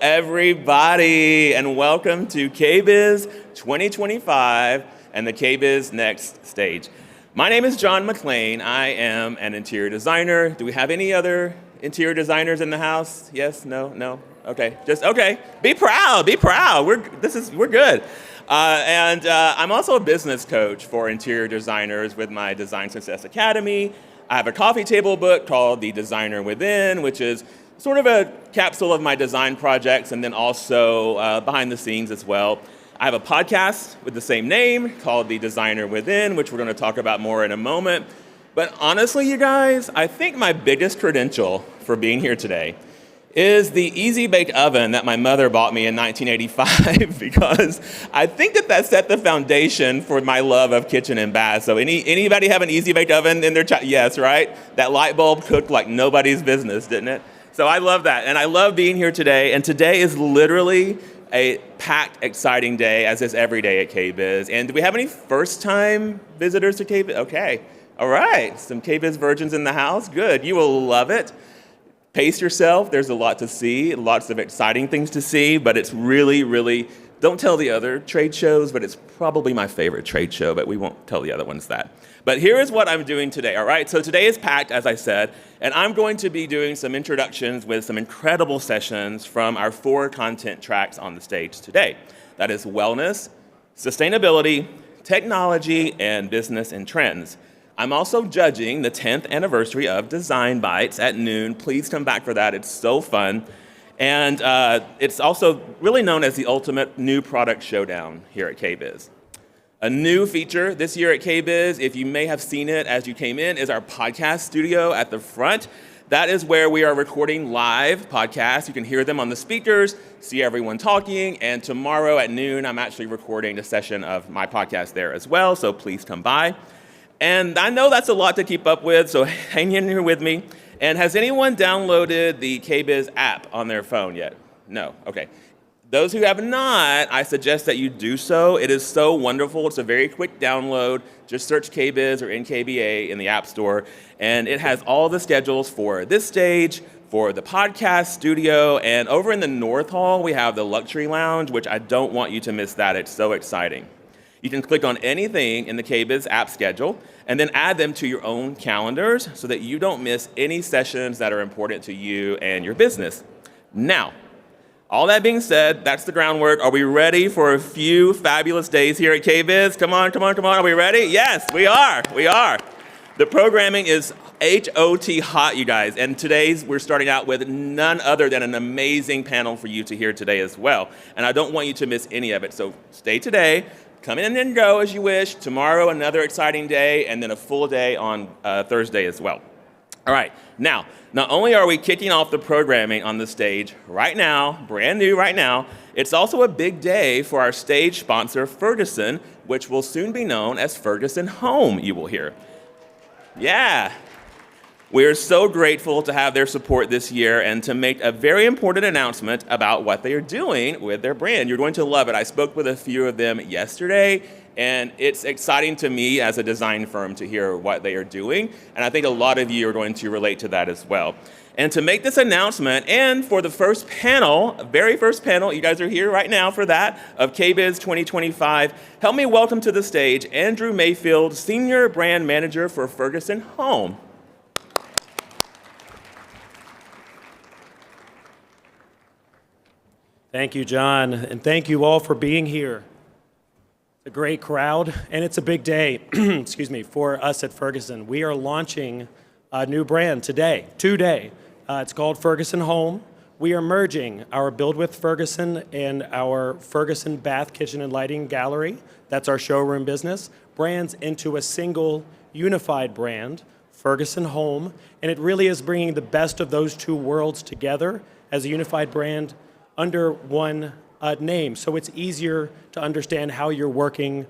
everybody, and welcome to KBIS 2025 and the KBIS Next Stage. My name is John McLean. I am an interior designer. Do we have any other interior designers in the house? Yes? No? Okay. Okay. Be proud. We're good. I'm also a business coach for interior designers with my Design Success Academy. I have a coffee table book called The Designer Within, which is sort of a capsule of my design projects and then also behind the scenes as well. I have a podcast with the same name called The Designer Within, which we're going to talk about more in a moment. But honestly, you guys, I think my biggest credential for being here today is the Easy Bake Oven that my mother bought me in 1985 because I think that set the foundation for my love of kitchen and bath. So anybody have an Easy Bake Oven in their yes, right? That light bulb cooked like nobody's business, didn't it? So I love that, and I love being here today, and today is literally a packed, exciting day, as is every day at KBIS. And do we have any first-time visitors to KBIS? Okay, all right, some KBIS virgins in the house, good, you will love it. Pace yourself, there's a lot to see, lots of exciting things to see, but it's really, don't tell the other trade shows, but it's probably my favorite trade show, but we won't tell the other ones that. But here is what I'm doing today, all right? So today is packed, as I said, and I'm going to be doing some introductions with some incredible sessions from our 4 content tracks on the stage today. That is wellness, sustainability, technology, and business and trends. I'm also judging the 10th anniversary of Design Bites at noon. Please come back for that, it's so fun. And it's also really known as the ultimate new product showdown here at KBIS. A new feature this year at KBIS, if you may have seen it as you came in, is our podcast studio at the front. That is where we are recording live podcasts. You can hear them on the speakers, see everyone talking, and tomorrow at noon, I'm actually recording a session of my podcast there as well, so please come by. And I know that's a lot to keep up with, so hang in here with me. And has anyone downloaded the KBIS app on their phone yet? No? Okay. Those who have not, I suggest that you do so. It is so wonderful. It's a very quick download. Just search KBIS or NKBA in the App Store, and it has all the schedules for this stage, for the podcast studio, and over in the North Hall, we have the Luxury Lounge, which I don't want you to miss that. It's so exciting. You can click on anything in the KBIS app schedule and then add them to your own calendars so that you don't miss any sessions that are important to you and your business. Now, all that being said, that's the groundwork. Are we ready for a few fabulous days here at KBIS? Come on. Are we ready? Yes, we are. The programming is HOT hot, you guys. And we're starting out with none other than an amazing panel for you to hear today as well. And I don't want you to miss any of it. So stay today. Come in and go as you wish. Tomorrow, another exciting day, and then a full day on Thursday as well. All right, now, not only are we kicking off the programming on the stage right now, brand new right now, it's also a big day for our stage sponsor, Ferguson, which will soon be known as Ferguson Home, you will hear. Yeah. We are so grateful to have their support this year and to make a very important announcement about what they are doing with their brand. You're going to love it. I spoke with a few of them yesterday, and it's exciting to me as a design firm to hear what they are doing, and I think a lot of you are going to relate to that as well. And to make this announcement, and for the very first panel, you guys are here right now for that, of KBIS 2025, help me welcome to the stage Andrew Mayfield, Senior Brand Manager for Ferguson Home. Thank you, John, and thank you all for being here. It's a great crowd, and it's a big day, for us at Ferguson. We are launching a new brand today. It's called Ferguson Home. We are merging our Build with Ferguson and our Ferguson Bath, Kitchen, and Lighting Gallery, that's our showroom business, brands into a single unified brand, Ferguson Home, and it really is bringing the best of those two worlds together as a unified brand under one name, so it's easier to understand how you're working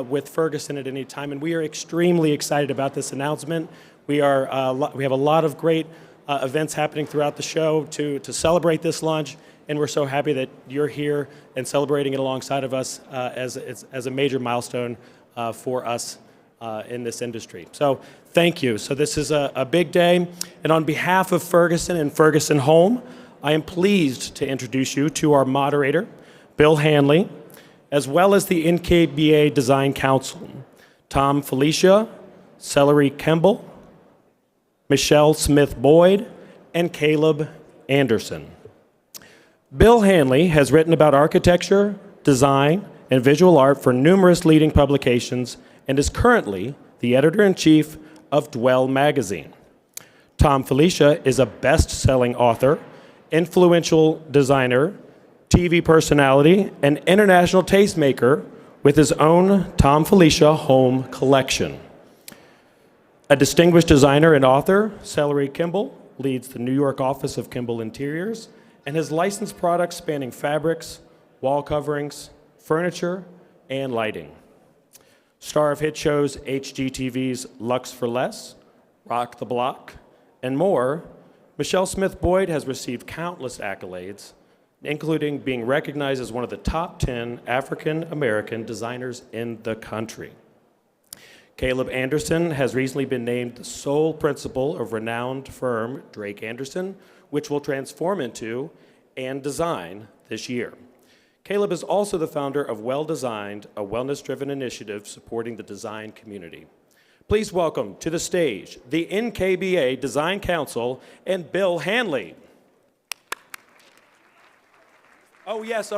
with Ferguson at any time. And we are extremely excited about this announcement. We have a lot of great events happening throughout the show to celebrate this launch, and we're so happy that you're here and celebrating it alongside of us as a major milestone for us in this industry. So thank you. So this is a big day, and on behalf of Ferguson and Ferguson Home, I am pleased to introduce you to our moderator, Bill Hanley, as well as the NKBA Design Council, Thom Filicia, Celerie Kemble, Michel Smith Boyd, and Caleb Anderson. Bill Hanley has written about architecture, design, and visual art for numerous leading publications and is currently the editor-in-chief of Dwell magazine. Thom Filicia is a best-selling author, influential designer, TV personality, and international tastemaker with his own Thom Filicia home collection. A distinguished designer and author, Celerie Kemble leads the New York office of Kemble Interiors and has licensed products spanning fabrics, wall coverings, furniture, and lighting. Star of hit shows HGTV's Lux for Less, Rock the Block, and more, Michel Smith Boyd has received countless accolades, including being recognized as one of the top 10 African-American designers in the country. Caleb Anderson has recently been named the sole principal of renowned firm Drake Anderson, which will transform into and design this year. Caleb is also the founder of Well Designed, a wellness-driven initiative supporting the design community. Please welcome to the stage the NKBA Design Council and Bill Hanley. Oh yes,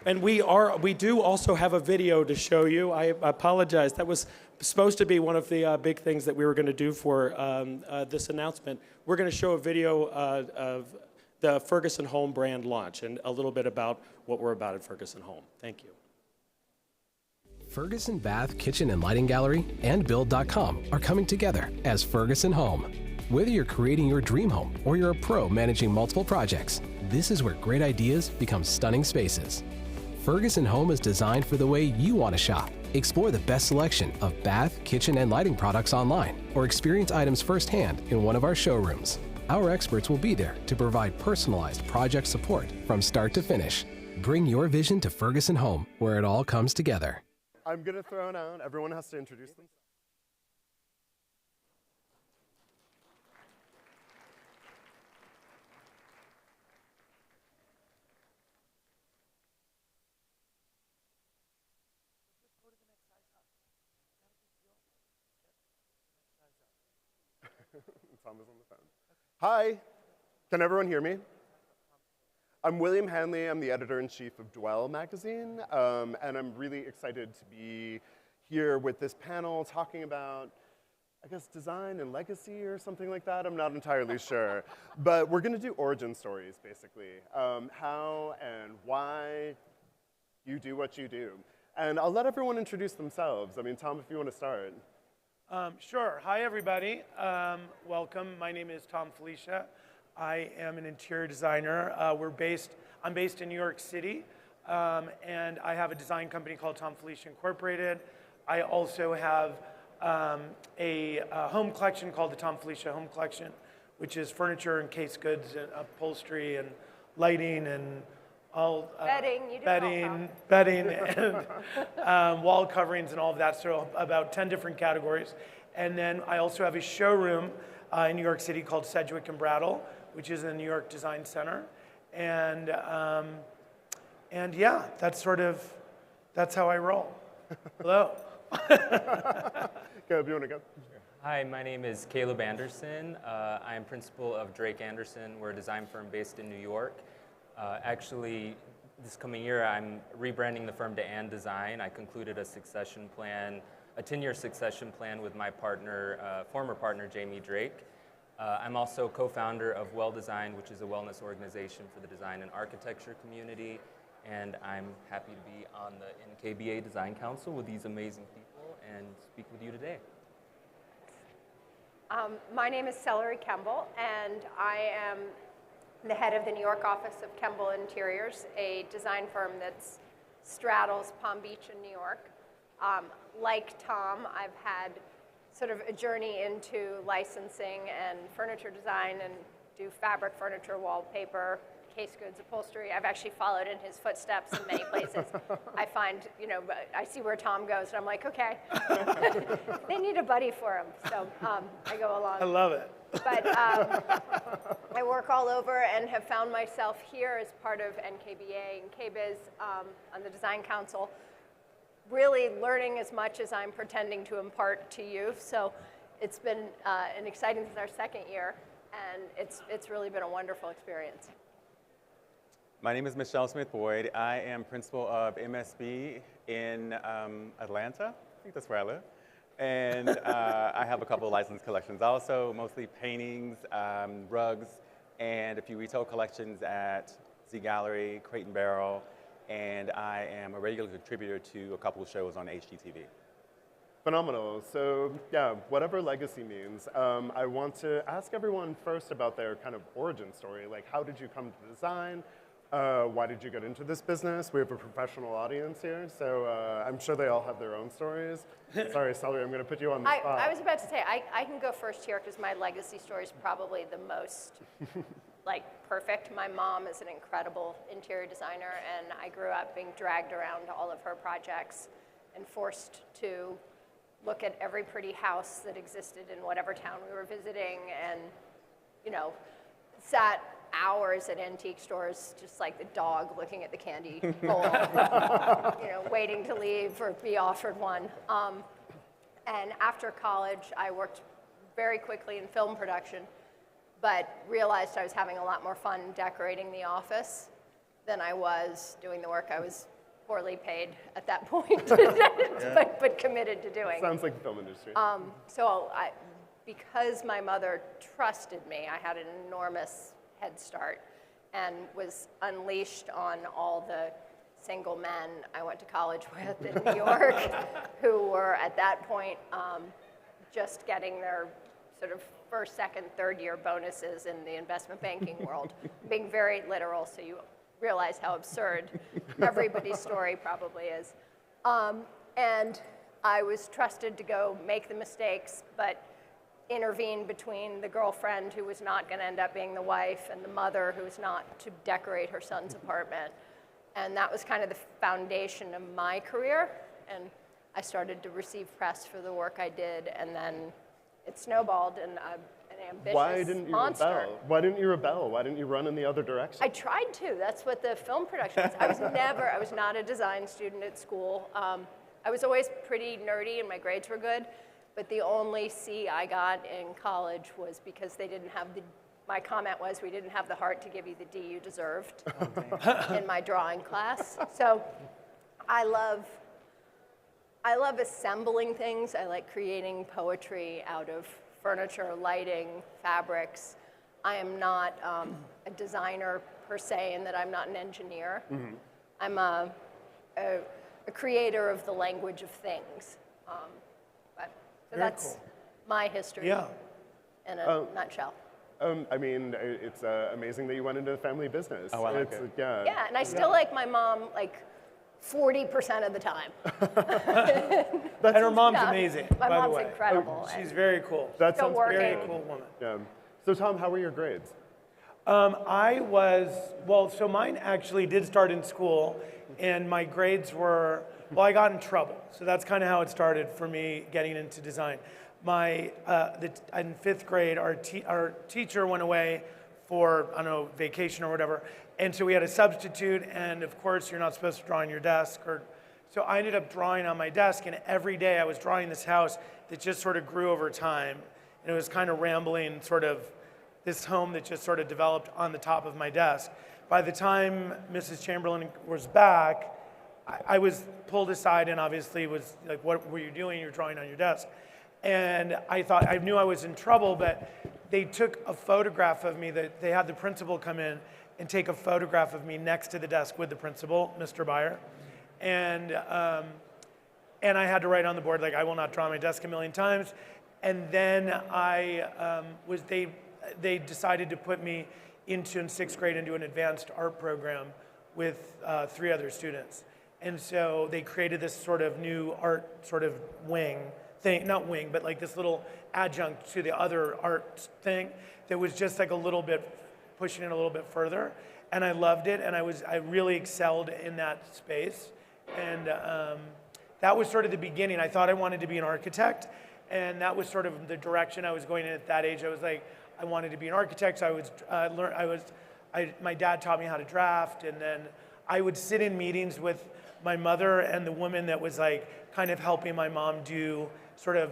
and we do also have a video to show you. I apologize. That was supposed to be one of the big things that we were going to do for this announcement. We're going to show a video of the Ferguson Home brand launch and a little bit about what we're about at Ferguson Home. Thank you. Ferguson Bath Kitchen and Lighting Gallery and Build.com are coming together as Ferguson Home. Whether you're creating your dream home or you're a pro managing multiple projects, this is where great ideas become stunning spaces. Ferguson Home is designed for the way you want to shop. Explore the best selection of bath, kitchen, and lighting products online or experience items firsthand in one of our showrooms. Our experts will be there to provide personalized project support from start to finish. Bring your vision to Ferguson Home, where it all comes together. I'm going to throw it out. Everyone has to introduce themselves. Tom is on the phone. Hi, can everyone hear me? I'm William Hanley. I'm the editor-in-chief of Dwell magazine, and I'm really excited to be here with this panel talking about, I guess, design and legacy or something like that. I'm not entirely sure. But we're going to do origin stories, basically. How and why you do what you do. And I'll let everyone introduce themselves. I mean, Tom, if you want to start. Sure. Hi, everybody. Welcome. My name is Thom Filicia. I am an interior designer. I'm based in New York City, and I have a design company called Thom Filicia Incorporated. I also have a home collection called the Thom Filicia Home Collection, which is furniture and case goods and upholstery and lighting and all bedding and wall coverings and all of that, so about 10 different categories. And then I also have a showroom in New York City called Sedgwick and Brattle, which is in the New York Design Center. And yeah, that's how I roll. Hello. Caleb, you want to go? Hi, my name is Caleb Anderson. I am principal of Drake Anderson. We're a design firm based in New York. Actually, this coming year, I'm rebranding the firm to And Design. I concluded a 10-year succession plan with my partner, former partner, Jamie Drake. I'm also co-founder of Well Designed, which is a wellness organization for the design and architecture community. And I'm happy to be on the NKBA Design Council with these amazing people and speak with you today. My name is Celerie Kemble, and I am the head of the New York office of Kemble Interiors, a design firm that straddles Palm Beach and New York. Like Tom, I've had sort of a journey into licensing and furniture design and do fabric, furniture, wallpaper, case goods, upholstery. I've actually followed in his footsteps in many places. I find, I see where Tom goes, and I'm like, okay, they need a buddy for him. So I go along. I love it. But I work all over and have found myself here as part of NKBA and KBIS on the Design Council, really learning as much as I'm pretending to impart to you. So it's been an exciting, this is our second year, and it's really been a wonderful experience. My name is Michel Smith Boyd. I am principal of MSB in Atlanta. I think that's where I live. And I have a couple of licensed collections also, mostly paintings, rugs, and a few retail collections at Z Gallery, Crate and Barrel, and I am a regular contributor to a couple of shows on HGTV. Phenomenal. So yeah, whatever legacy means, I want to ask everyone first about their kind of origin story. Like, how did you come to design? Why did you get into this business? We have a professional audience here, so I'm sure they all have their own stories. Sorry, Celerie, I'm going to put you on the spot. I was about to say, I can go first here because my legacy story is probably the most perfect. My mom is an incredible interior designer, and I grew up being dragged around to all of her projects and forced to look at every pretty house that existed in whatever town we were visiting, and sat hours at antique stores, just like the dog looking at the candy bowl, waiting to leave or be offered one. And after college, I worked very quickly in film production, but realized I was having a lot more fun decorating the office than I was doing the work I was poorly paid at that point, but committed to doing. Sounds like the film industry. Because my mother trusted me, I had an enormous head start and was unleashed on all the single men I went to college with in New York who were at that point just getting their sort of first, second, third year bonuses in the investment banking world. Being very literal, so you realize how absurd everybody's story probably is. And I was trusted to go make the mistakes, but intervene between the girlfriend who was not going to end up being the wife and the mother who was not to decorate her son's apartment. And that was kind of the foundation of my career. And I started to receive press for the work I did, and then it snowballed, and an ambitious monster. Rebel? Why didn't you rebel? Why didn't you run in the other direction? I tried to. That's what the film production was. I was not a design student at school. I was always pretty nerdy and my grades were good, but the only C I got in college was because they didn't have my comment was, we didn't have the heart to give you the D you deserved in my drawing class. So I love assembling things. I like creating poetry out of furniture, lighting, fabrics. I am not a designer per se, in that I'm not an engineer. Mm-hmm. I'm a creator of the language of things. So that's my history in a nutshell. It's amazing that you went into the family business. Oh, I like it. Yeah, and I still like my mom 40% of the time. And her mom's amazing, My by the mom's way. incredible. She's very cool. That Still sounds working. Very cool woman. Yeah. So Thom, how were your grades? So mine actually did start in school, and my grades were, I got in trouble. So that's kind of how it started for me getting into design. In fifth grade, our teacher went away for, vacation or whatever, and so we had a substitute, and of course you're not supposed to draw on your desk. So I ended up drawing on my desk, and every day I was drawing this house that just sort of grew over time, and it was kind of rambling, sort of this home that just sort of developed on the top of my desk. By the time Mrs. Chamberlain was back, I was pulled aside and obviously was like, what were you doing? You're drawing on your desk. And I knew I was in trouble, but they took a photograph of me. That they had the principal come in and take a photograph of me next to the desk with the principal, Mr. Byer. And I had to write on the board, I will not draw on my desk a million times. And then they decided to put me in sixth grade into an advanced art program with 3 other students. And so they created this sort of new art sort of wing thing, not wing, but this little adjunct to the other art thing that was just a little bit, pushing it a little bit further. And I loved it, and I really excelled in that space. And that was sort of the beginning. I thought I wanted to be an architect, and that was sort of the direction I was going in at that age. I was like, I wanted to be an architect. So my dad taught me how to draft, and then I would sit in meetings with my mother and the woman that was like kind of helping my mom do sort of,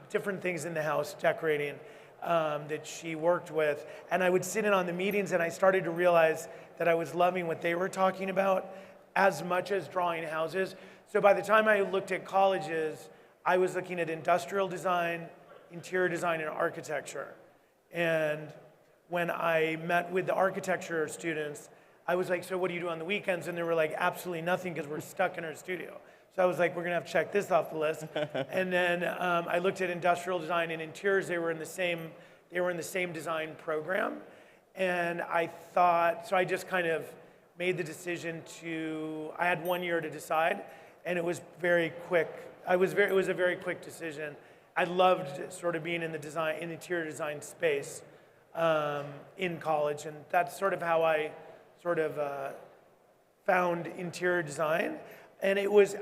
different things in the house, decorating, that she worked with. And I would sit in on the meetings, and I started to realize that I was loving what they were talking about as much as drawing houses. So by the time I looked at colleges, I was looking at industrial design, interior design, and architecture. And when I met with the architecture students, I was like, so what do you do on the weekends? And they were like, absolutely nothing, because we're stuck in our studio. So I was like, we're gonna have to check this off the list. And then I looked at industrial design and interiors. They were in the same design program. And I thought, so I just kind of made the decision I had 1 year to decide, and it was very quick. It was a very quick decision. I loved sort of being in the interior design space in college, and that's sort of how I sort of found interior design. And it was,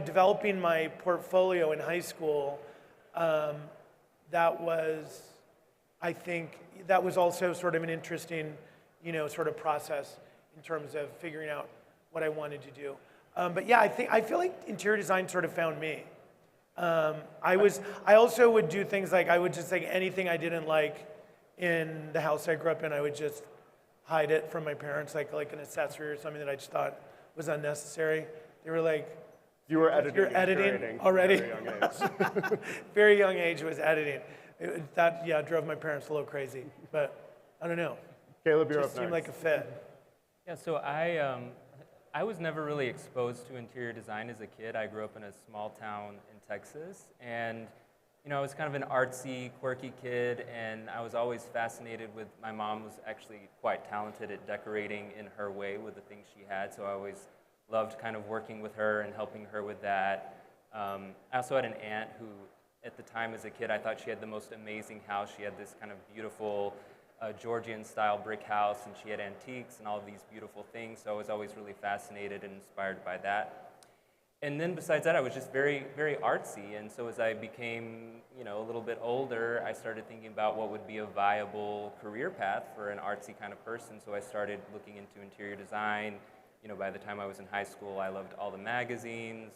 developing my portfolio in high school, that was also sort of an interesting, sort of process in terms of figuring out what I wanted to do. But yeah, I feel like interior design sort of found me. I also would do things like, I would just like anything I didn't like in the house I grew up in, I would just hide it from my parents, like an accessory or something that I just thought was unnecessary. They were like, You're editing already? At a very young age. Very young age was editing. That drove my parents a little crazy, but I don't know. Caleb, you're It up just seemed next. like a fit. Yeah, so I was never really exposed to interior design as a kid. I grew up in a small town in Texas, and I was kind of an artsy, quirky kid, and I was always fascinated with, my mom was actually quite talented at decorating in her way with the things she had, so I always loved kind of working with her and helping her with that. I also had an aunt who, at the time as a kid, I thought she had the most amazing house. She had this kind of beautiful Georgian-style brick house, and she had antiques and all of these beautiful things, so I was always really fascinated and inspired by that. And then besides that, I was just very, very artsy, and so as I became, a little bit older, I started thinking about what would be a viable career path for an artsy kind of person, so I started looking into interior design. By the time I was in high school, I loved all the magazines,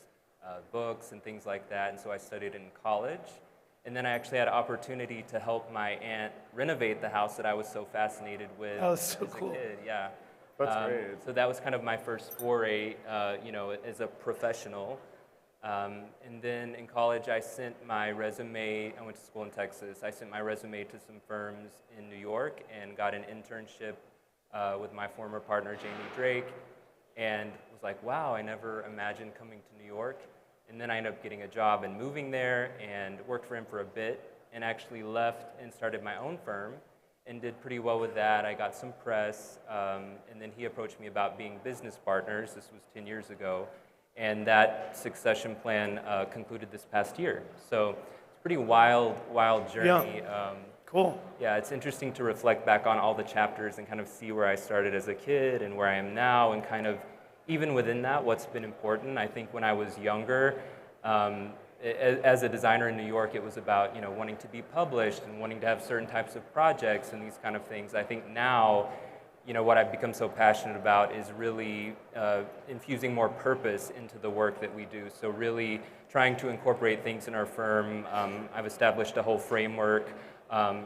books, and things like that, and so I studied in college. And then I actually had an opportunity to help my aunt renovate the house that I was so fascinated with as a kid. Yeah. That's great. So that was kind of my first foray, as a professional. And then in college, I sent my resume. I went to school in Texas. I sent my resume to some firms in New York and got an internship with my former partner, Jamie Drake, and was like, wow, I never imagined coming to New York. And then I ended up getting a job and moving there and worked for him for a bit and actually left and started my own firm and did pretty well with that. I got some press, and then he approached me about being business partners. This was 10 years ago. And that succession plan concluded this past year. So it's a pretty wild journey. Yeah. Cool. Yeah, it's interesting to reflect back on all the chapters and kind of see where I started as a kid and where I am now, and kind of even within that, what's been important. I think when I was younger, as a designer in New York, it was about wanting to be published and wanting to have certain types of projects and these kind of things. I think now, what I've become so passionate about is really infusing more purpose into the work that we do. So really trying to incorporate things in our firm. I've established a whole framework,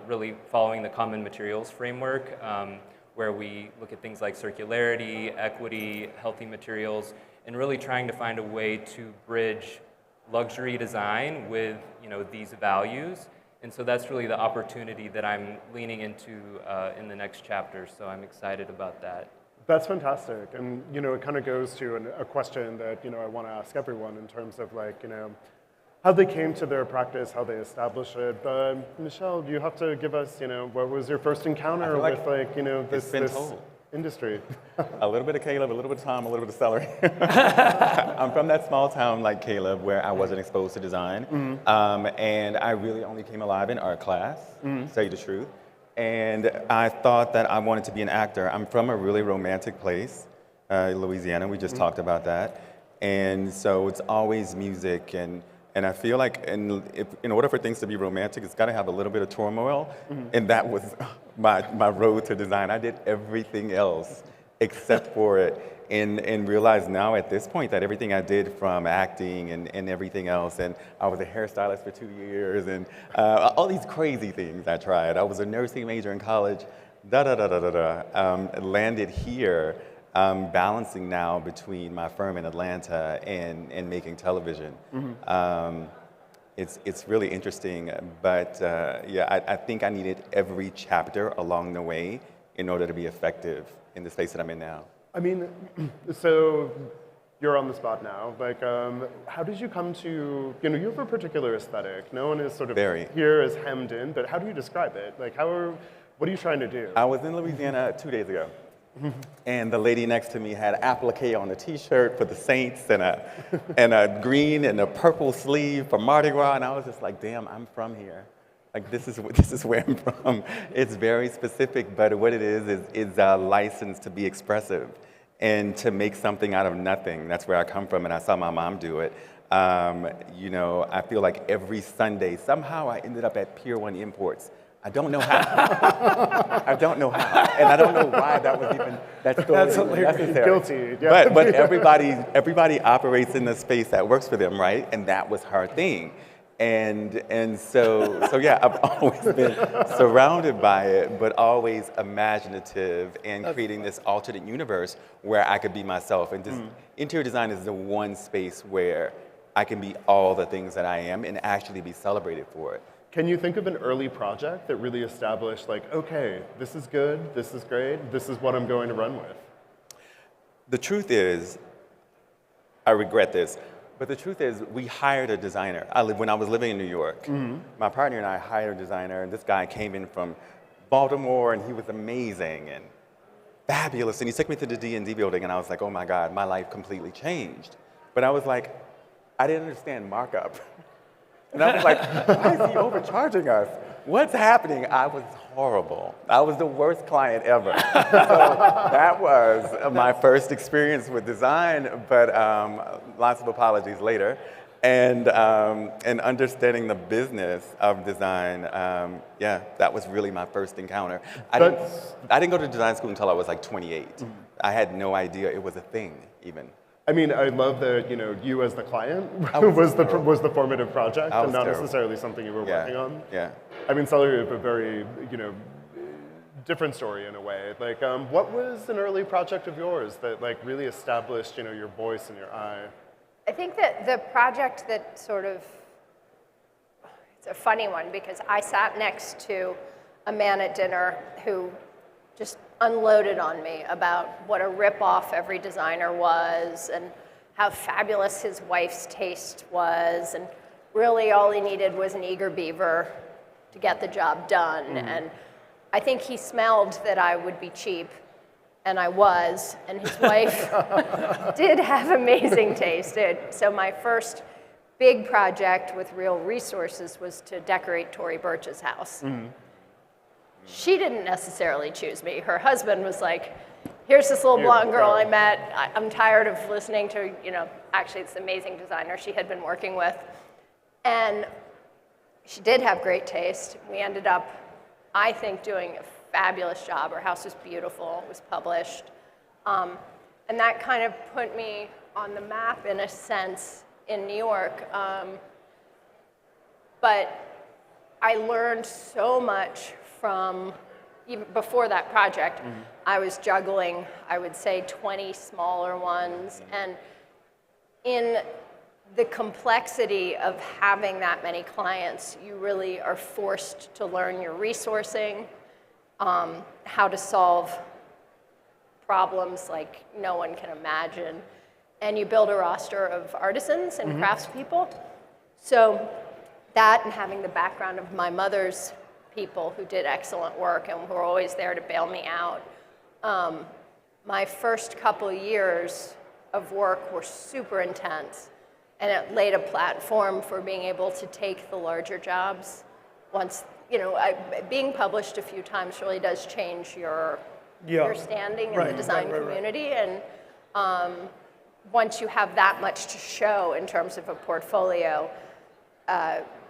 really following the common materials framework, where we look at things like circularity, equity, healthy materials, and really trying to find a way to bridge luxury design with these values. And so that's really the opportunity that I'm leaning into in the next chapter, so I'm excited about that. That's fantastic. And it kind of goes to a question that I want to ask everyone in terms of how they came to their practice, how they established it. But Michel, you have to give us, what was your first encounter with this industry? A little bit of Caleb, a little bit of Thom, a little bit of Celerie. I'm from that small town like Caleb where I wasn't exposed to design. And I really only came alive in art class, to tell you the truth. And I thought that I wanted to be an actor. I'm from a really romantic place, Louisiana. We just talked about that. And so it's always music and And I feel like in order for things to be romantic, it's got to have a little bit of turmoil. And that was my road to design. I did everything else except for it. And realize now at this point that everything I did from acting and everything else, and I was a hairstylist for 2 years, and all these crazy things I tried. I was a nursing major in college, landed here, balancing now between my firm in Atlanta and making television. It's really interesting, but yeah, I think I needed every chapter along the way in order to be effective in the space that I'm in now. I mean, so you're on the spot now. Like, how did you come to, you have a particular aesthetic. No one is sort of here as hemmed in, but how do you describe it? Like, what are you trying to do? I was in Louisiana 2 days ago, and the lady next to me had applique on a T-shirt for the Saints and a green and a purple sleeve for Mardi Gras, and I was just like, damn, I'm from here. Like, this is where I'm from. It's very specific, but what it is a license to be expressive and to make something out of nothing. That's where I come from, and I saw my mom do it. I feel like every Sunday, somehow I ended up at Pier 1 Imports. I don't know how. I don't know how. And I don't know why that story was necessary. Guilty. Yeah. But everybody operates in the space that works for them, right? And that was her thing. And so yeah, I've always been surrounded by it, but always imaginative and creating this alternate universe where I could be myself. And interior design is the one space where I can be all the things that I am and actually be celebrated for it. Can you think of an early project that really established, like, okay, this is good, this is great, this is what I'm going to run with? The truth is, I regret this, but the truth is, we hired a designer. When I was living in New York, my partner and I hired a designer, and this guy came in from Baltimore, and he was amazing and fabulous. And he took me to the D&D building, and I was like, oh my God, my life completely changed. But I was like, I didn't understand markup. And I was like, why is he overcharging us? What's happening? I was horrible. I was the worst client ever. So that was my first experience with design, but lots of apologies later. And understanding the business of design, yeah, that was really my first encounter. I didn't go to design school until I was like 28. I had no idea it was a thing, even. I mean, I love that, you as the client was the formative project and not necessarily something you were working on. Yeah. I mean, Celerie is a very, different story in a way. Like, what was an early project of yours that, like, really established, your voice and your eye? I think that the project that sort of, it's a funny one because I sat next to a man at dinner who just unloaded on me about what a rip-off every designer was and how fabulous his wife's taste was, and really all he needed was an eager beaver to get the job done. And I think he smelled that I would be cheap, and I was, and his wife did have amazing taste. So my first big project with real resources was to decorate Tory Burch's house. She didn't necessarily choose me. Her husband was like, here's this little blonde girl I met. I'm tired of listening to, actually it's an amazing designer she had been working with. And she did have great taste. We ended up, I think, doing a fabulous job. Her house was beautiful. It was published. And that kind of put me on the map, in a sense, in New York. But I learned so much from, even before that project, I was juggling, I would say, 20 smaller ones. And in the complexity of having that many clients, you really are forced to learn your resourcing, how to solve problems like no one can imagine. And you build a roster of artisans and craftspeople. So that, and having the background of my mother's people who did excellent work and who were always there to bail me out. My first couple of years of work were super intense, and it laid a platform for being able to take the larger jobs. Once, being published a few times really does change your standing in the design community. And once you have that much to show in terms of a portfolio,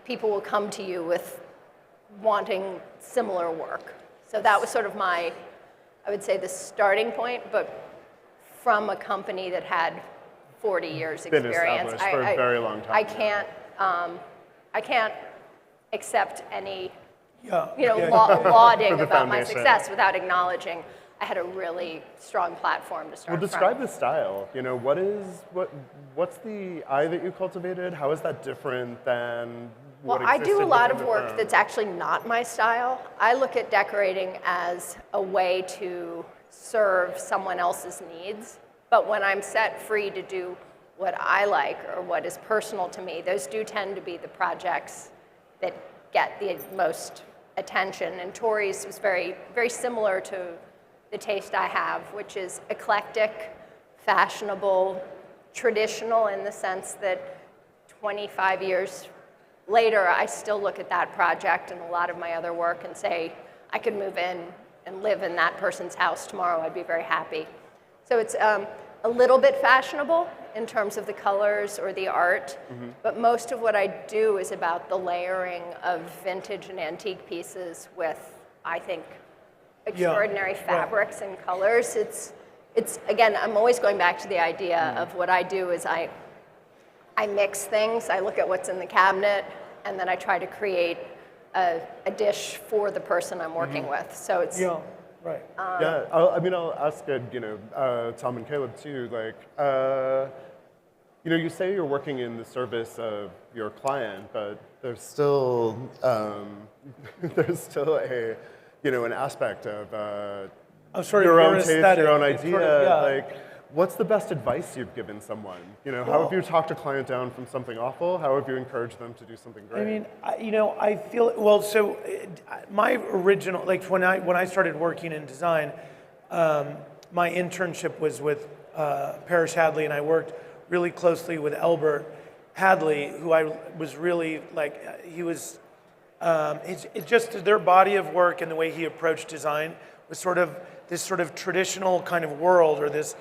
people will come to you with wanting similar work. So that was sort of I would say, the starting point, but from a company that had 40 years Been experience. established for a very long time. I can't accept any Yeah. lauding For the about my foundation. success without acknowledging I had a really strong platform to start Well, describe the style. What's the eye that you cultivated? How is that different than Well, what I do a existed lot within of the work firm? that's actually not my style. I look at decorating as a way to serve someone else's needs. But when I'm set free to do what I like or what is personal to me, those do tend to be the projects that get the most attention. And Tori's was very, very similar to the taste I have, which is eclectic, fashionable, traditional in the sense that 25 years later, I still look at that project and a lot of my other work and say, I could move in and live in that person's house tomorrow. I'd be very happy. So it's a little bit fashionable in terms of the colors or the art, but most of what I do is about the layering of vintage and antique pieces with, I think, extraordinary fabrics and colors. It's again, I'm always going back to the idea of what I do is I mix things. I look at what's in the cabinet, and then I try to create a dish for the person I'm working with. So it's Right. I'll ask Thom and Caleb too. You say you're working in the service of your client, but there's still an aspect of Sort of your own your taste, aesthetic. your own It's idea. sort of, What's the best advice you've given someone? How have you talked a client down from something awful? How have you encouraged them to do something great? I mean, I feel, well, so my original, like when I started working in design, my internship was with Parrish Hadley, and I worked really closely with Albert Hadley, who I was really like, he was, it's just their body of work and the way he approached design was sort of this sort of traditional kind of world, or this,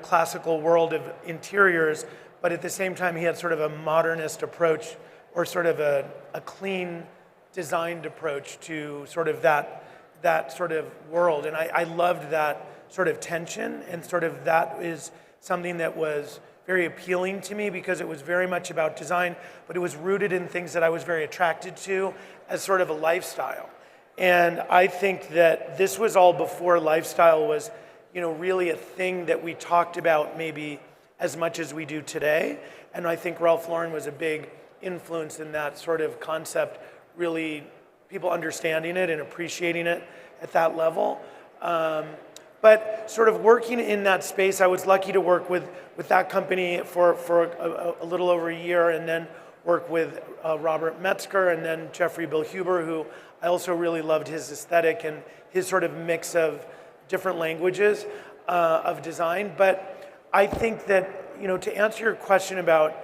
classical world of interiors, but at the same time he had sort of a modernist approach, or sort of a clean designed approach to sort of that sort of world. And I loved that sort of tension, and sort of that is something that was very appealing to me because it was very much about design, but it was rooted in things that I was very attracted to as sort of a lifestyle. And I think that this was all before lifestyle was, really a thing that we talked about maybe as much as we do today. And I think Ralph Lauren was a big influence in that sort of concept, really people understanding it and appreciating it at that level. But sort of working in that space, I was lucky to work with that company for a little over a year, and then work with Robert Metzger and then Jeffrey Bill Huber, who I also really loved his aesthetic and his sort of mix of different languages of design. But I think that, to answer your question about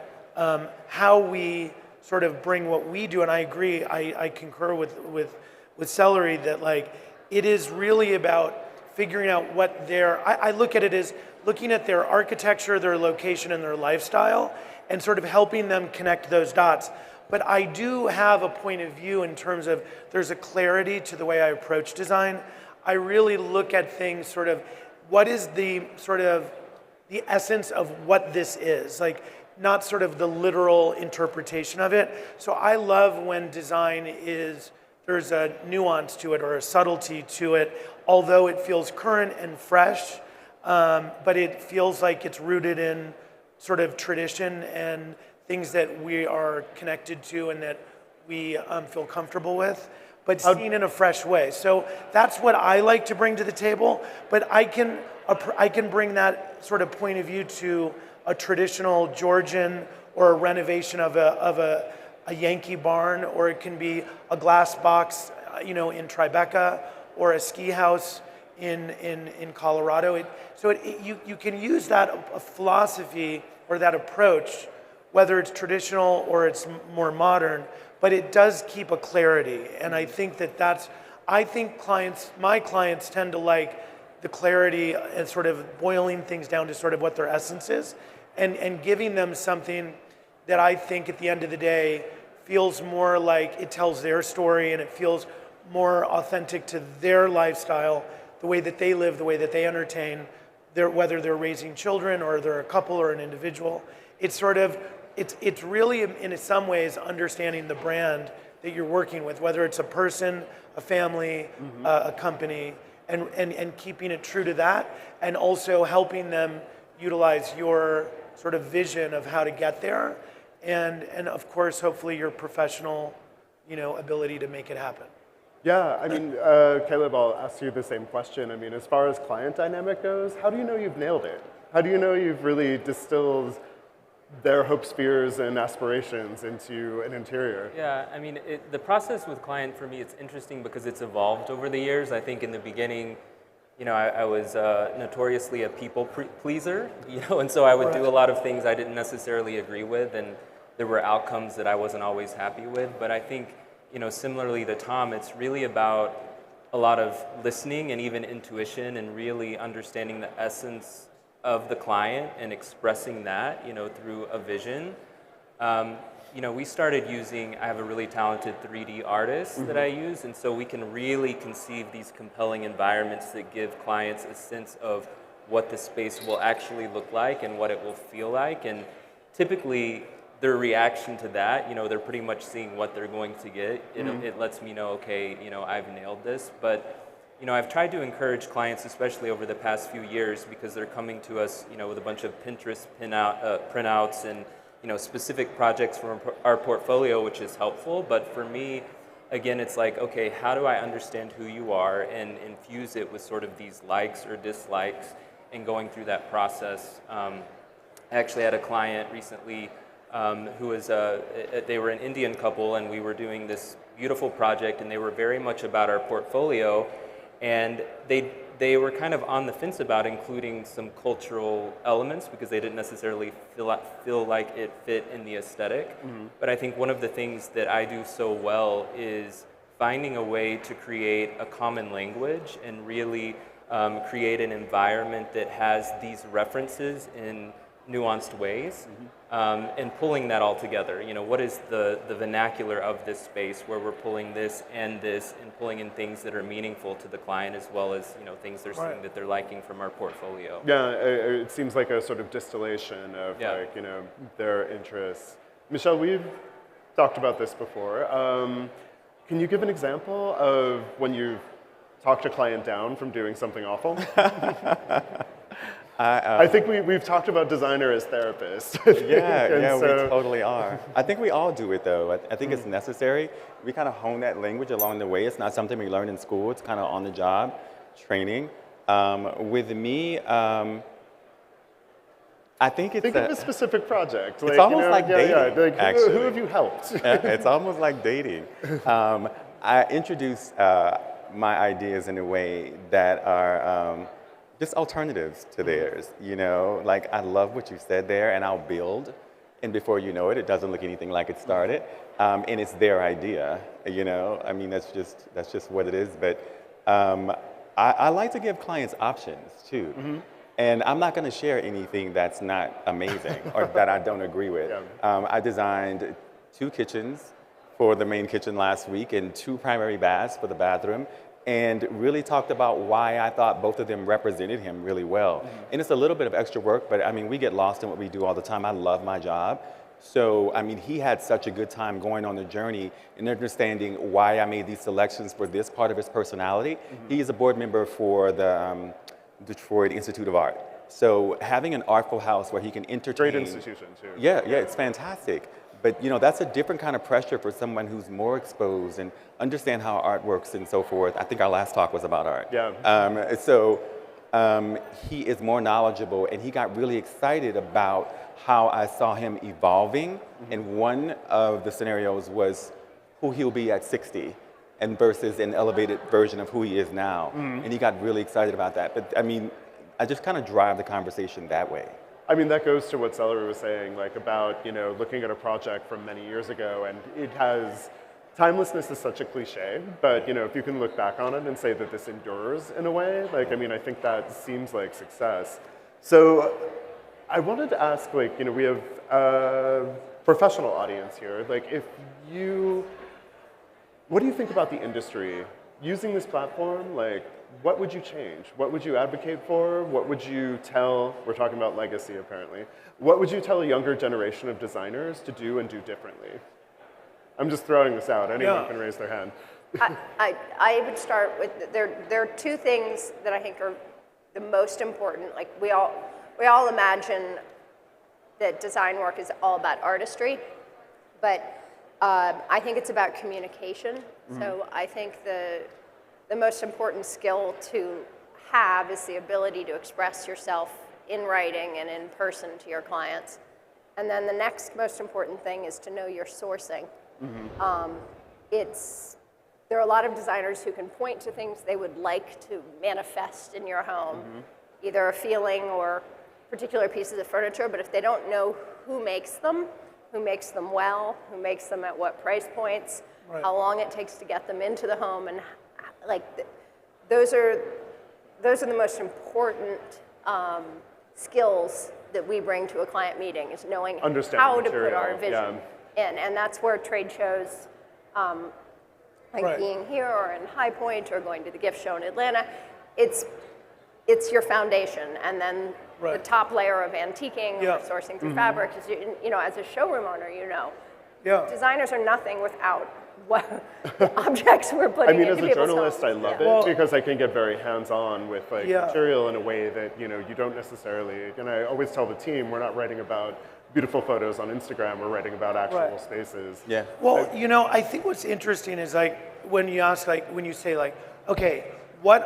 how we sort of bring what we do, and I agree, I concur with Celerie that it is really about figuring out what I look at it as looking at their architecture, their location, and their lifestyle, and sort of helping them connect those dots. But I do have a point of view in terms of there's a clarity to the way I approach design. I really look at things sort of, what is the sort of the essence of what this is, not sort of the literal interpretation of it. So I love when design there's a nuance to it or a subtlety to it, although it feels current and fresh, but it feels like it's rooted in sort of tradition and things that we are connected to and that we feel comfortable with, but seen in a fresh way. So that's what I like to bring to the table, but I can bring that sort of point of view to a traditional Georgian or a renovation of a Yankee barn, or it can be a glass box, in Tribeca, or a ski house in Colorado. You can use that philosophy or that approach, whether it's traditional or it's more modern, but it does keep a clarity. And I think my clients tend to like the clarity and sort of boiling things down to sort of what their essence is, and giving them something that I think at the end of the day feels more like it tells their story and it feels more authentic to their lifestyle, the way that they live, the way that they entertain, whether they're raising children or they're a couple or an individual. It's sort of, it's really in some ways understanding the brand that you're working with, whether it's a person, a family, a company, and keeping it true to that, and also helping them utilize your sort of vision of how to get there, and of course, hopefully your professional, ability to make it happen. Yeah, I mean, Caleb, I'll ask you the same question. I mean, as far as client dynamic goes, how do you know you've nailed it? How do you know you've really distilled their hopes, fears, and aspirations into an interior? Yeah, I mean, the process with client for me, it's interesting because it's evolved over the years. I think in the beginning, I was notoriously a people pleaser, and so I would do a lot of things I didn't necessarily agree with, and there were outcomes that I wasn't always happy with. But I think, similarly to Thom, it's really about a lot of listening and even intuition and really understanding the essence of the client and expressing that, through a vision. We started using, I have a really talented 3D artist that I use, and so we can really conceive these compelling environments that give clients a sense of what the space will actually look like and what it will feel like. And typically, their reaction to that, they're pretty much seeing what they're going to get. It lets me know, okay, I've nailed this. But I've tried to encourage clients, especially over the past few years, because they're coming to us, with a bunch of Pinterest printouts and specific projects from our portfolio, which is helpful. But for me, again, it's like, okay, how do I understand who you are and infuse it with sort of these likes or dislikes and going through that process. I actually had a client recently who was, they were an Indian couple, and we were doing this beautiful project, and they were very much about our portfolio. And they were kind of on the fence about including some cultural elements because they didn't necessarily feel like it fit in the aesthetic. But I think one of the things that I do so well is finding a way to create a common language and really create an environment that has these references in nuanced ways, and pulling that all together. What is the vernacular of this space where we're pulling this and pulling in things that are meaningful to the client as well as things they're seeing that they're liking from our portfolio. Yeah, it seems like a sort of distillation of their interests. Michel, we've talked about this before. Can you give an example of when you've talked a client down from doing something awful? I think we've talked about designer as therapist. Yeah, we totally are. I think we all do it though. I think it's necessary. We kind of hone that language along the way. It's not something we learn in school. It's kind of on the job training. With me, I think it's of a specific project. It's almost like dating, actually. Who have you helped? It's almost like dating. I introduce my ideas in a way that are just alternatives to theirs, Like, I love what you said there, and I'll build, and before you know it, it doesn't look anything like it started, and it's their idea, I mean, that's just what it is, but I like to give clients options, too. And I'm not going to share anything that's not amazing or that I don't agree with. I designed 2 kitchens for the main kitchen last week and 2 primary baths for the bathroom, and really talked about why I thought both of them represented him really well. And it's a little bit of extra work, but I mean, we get lost in what we do all the time. I love my job. So, I mean, he had such a good time going on the journey and understanding why I made these selections for this part of his personality. He is a board member for the Detroit Institute of Art. So having an artful house where he can entertain. Great institution, too. Yeah, it's fantastic. But that's a different kind of pressure for someone who's more exposed and understand how art works and so forth. I think our last talk was about art. Yeah. He is more knowledgeable, and he got really excited about how I saw him evolving. And one of the scenarios was who he'll be at 60 and versus an elevated version of who he is now. And he got really excited about that. But I mean, I just kind of drive the conversation that way. I mean, that goes to what Celerie was saying, like about, looking at a project from many years ago, and it has, timelessness is such a cliche, but, if you can look back on it and say that this endures in a way, I think that seems like success. So I wanted to ask, we have, professional audience here, like what do you think about the industry using this platform? Like, what would you change? What would you advocate for? What would you tell, we're talking about legacy apparently, what would you tell a younger generation of designers to do and do differently? I'm just throwing this out, anyone can raise their hand. I would start with, there are two things that I think are the most important. Like we all imagine that design work is all about artistry, but I think it's about communication. So I think the most important skill to have is the ability to express yourself in writing and in person to your clients. And then the next most important thing is to know your sourcing. There are a lot of designers who can point to things they would like to manifest in your home, either a feeling or particular pieces of furniture, but if they don't know who makes them well, who makes them at what price points, how long it takes to get them into the home, and those are the most important skills that we bring to a client meeting, is knowing how to put our vision in. And that's where trade shows, being here or in High Point or going to the gift show in Atlanta, it's your foundation. And then the top layer of antiquing or sourcing through fabric is, as a showroom owner, designers are nothing without what objects we're putting into people's homes. As a journalist, I love it because I can get very hands-on with material in a way that you don't necessarily. And I always tell the team, we're not writing about beautiful photos on Instagram. We're writing about actual spaces. Yeah. Well, I think what's interesting is when you ask, when you say okay, what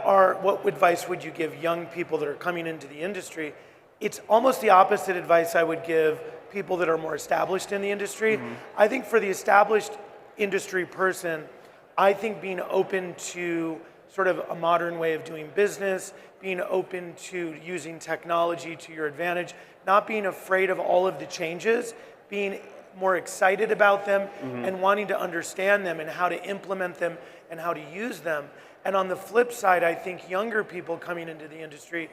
advice would you give young people that are coming into the industry? It's almost the opposite advice I would give people that are more established in the industry. I think for the established industry person, I think being open to sort of a modern way of doing business, being open to using technology to your advantage, not being afraid of all of the changes, being more excited about them and wanting to understand them and how to implement them and how to use them. And on the flip side, I think younger people coming into the industry,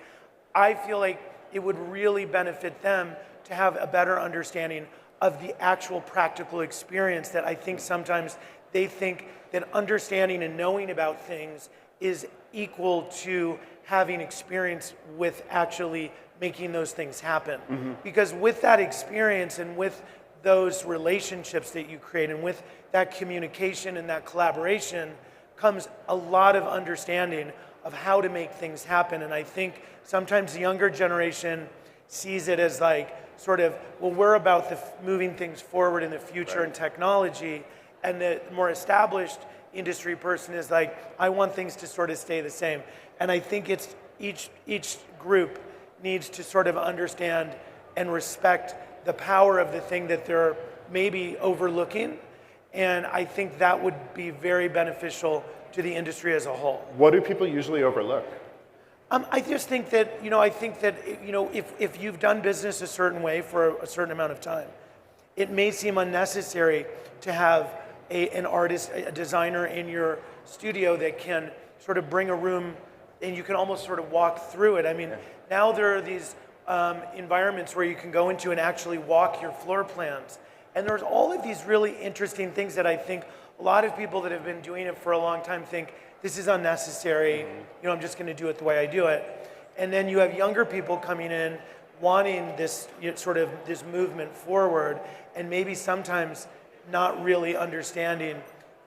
I feel like it would really benefit them to have a better understanding of the actual practical experience that I think sometimes they think that understanding and knowing about things is equal to having experience with actually making those things happen. Because with that experience and with those relationships that you create and with that communication and that collaboration comes a lot of understanding of how to make things happen. And I think sometimes the younger generation sees it as we're about moving things forward in the future and technology, and the more established industry person is I want things to sort of stay the same. And I think it's each group needs to sort of understand and respect the power of the thing that they're maybe overlooking, and I think that would be very beneficial to the industry as a whole. What do people usually overlook? I just think that, if you've done business a certain way for a certain amount of time, it may seem unnecessary to have an artist, a designer in your studio that can sort of bring a room and you can almost sort of walk through it. Now there are these environments where you can go into and actually walk your floor plans. And there's all of these really interesting things that I think a lot of people that have been doing it for a long time think, this is unnecessary, I'm just going to do it the way I do it. And then you have younger people coming in wanting this this movement forward, and maybe sometimes not really understanding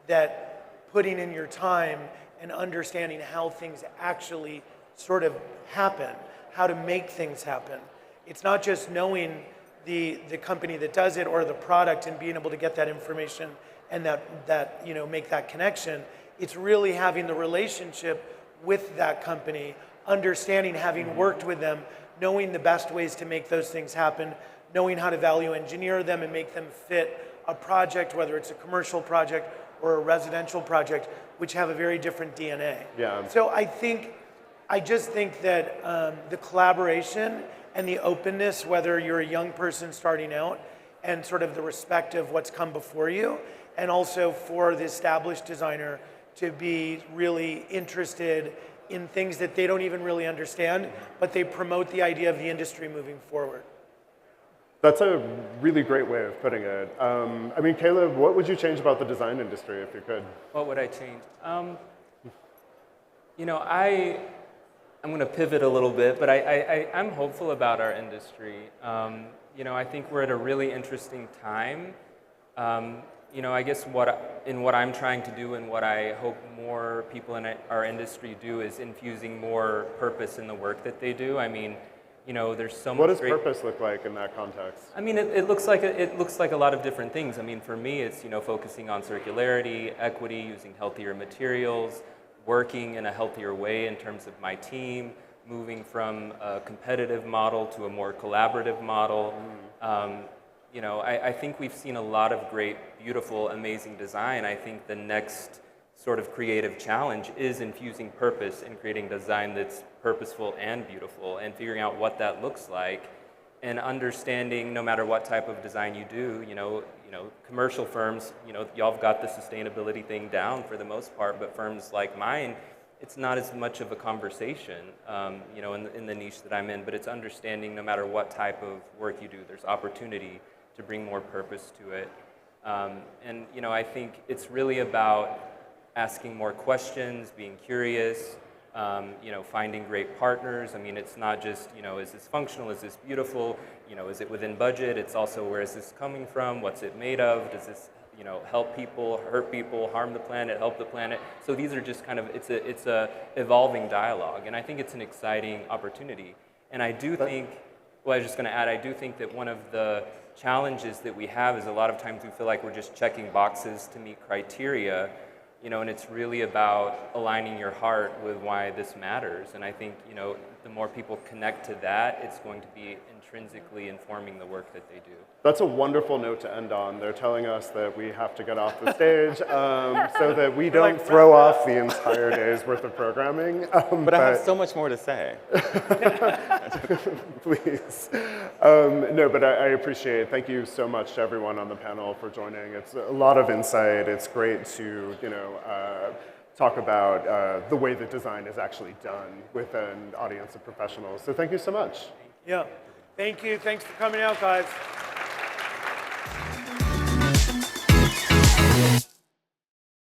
that putting in your time and understanding how things actually sort of happen, how to make things happen. It's not just knowing the company that does it or the product and being able to get that information and that make that connection. It's really having the relationship with that company, understanding, having worked with them, knowing the best ways to make those things happen, knowing how to value engineer them and make them fit a project, whether it's a commercial project or a residential project, which have a very different DNA. Yeah. So I just think that the collaboration and the openness, whether you're a young person starting out, and sort of the respect of what's come before you, and also for the established designer to be really interested in things that they don't even really understand, but they promote the idea of the industry moving forward. That's a really great way of putting it. I mean, Caleb, what would you change about the design industry if you could? What would I change? You know, I'm going to pivot a little bit, but I'm hopeful about our industry. You know, I think we're at a really interesting time. You know, I guess what I'm trying to do and what I hope more people in our industry do is infusing more purpose in the work that they do. I mean, you know, there's so much. What does purpose look like in that context? I mean, it looks like a lot of different things. I mean, for me, it's, you know, focusing on circularity, equity, using healthier materials, working in a healthier way in terms of my team, moving from a competitive model to a more collaborative model. You know, I think we've seen a lot of great, beautiful, amazing design. I think the next sort of creative challenge is infusing purpose and creating design that's purposeful and beautiful, and figuring out what that looks like, and understanding no matter what type of design you do, you know, commercial firms, you know, y'all have got the sustainability thing down for the most part, but firms like mine, it's not as much of a conversation, you know, in the niche that I'm in, but it's understanding no matter what type of work you do, there's opportunity to bring more purpose to it. And, you know, I think it's really about asking more questions, being curious, you know, finding great partners. I mean, it's not just, you know, is this functional, is this beautiful, you know, is it within budget? It's also, where is this coming from? What's it made of? Does this, you know, help people, hurt people, harm the planet, help the planet? So these are just kind of, it's a evolving dialogue, and I think it's an exciting opportunity. And I do think, well, I was just going to add, I do think that one of the challenges that we have is a lot of times we feel like we're just checking boxes to meet criteria, you know, and it's really about aligning your heart with why this matters. And I think, you know, the more people connect to that, it's going to be intrinsically informing the work that they do. That's a wonderful note to end on. They're telling us that we have to get off the stage so that we don't throw off the entire day's worth of programming. But I have so much more to say. Please. No, but I appreciate it. Thank you so much to everyone on the panel for joining. It's a lot of insight. It's great to, you know, talk about the way that design is actually done with an audience of professionals. So thank you so much. Yeah. Thank you. Thanks for coming out, guys.